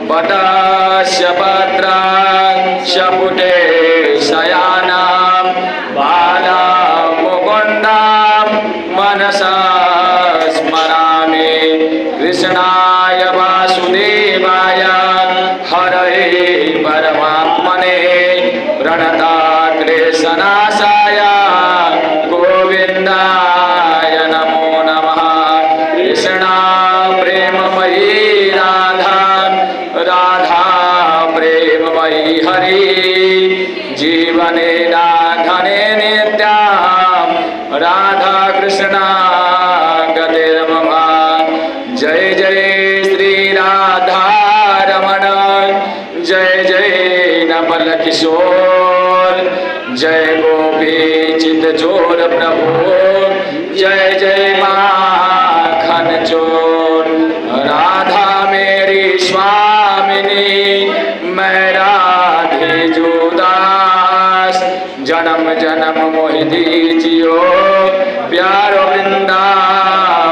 वटस्य पत्रास्य पुटे शयानां बालां मुकुन्दां मनसा स्मरामि कृष्णाय वासुदेवाय हरये परमात्मने प्रणताक्लेशनाशाय गोविन्दाय नमो नमः। कृष्णा प्रेममयी राधा राधा प्रेममयी हरि जीवने राधने नित्यां राधा कृष्णा गतिर्मम। जय जय श्री राधा रमण जय जय नवल किशोर जय गोपी चित चोर प्रभु जय जय माखन चोर। राधा मेरी स्वामिनी मैं राधे जोदास जन्म जन्म मोहि दीजियो प्यारो वृंदावन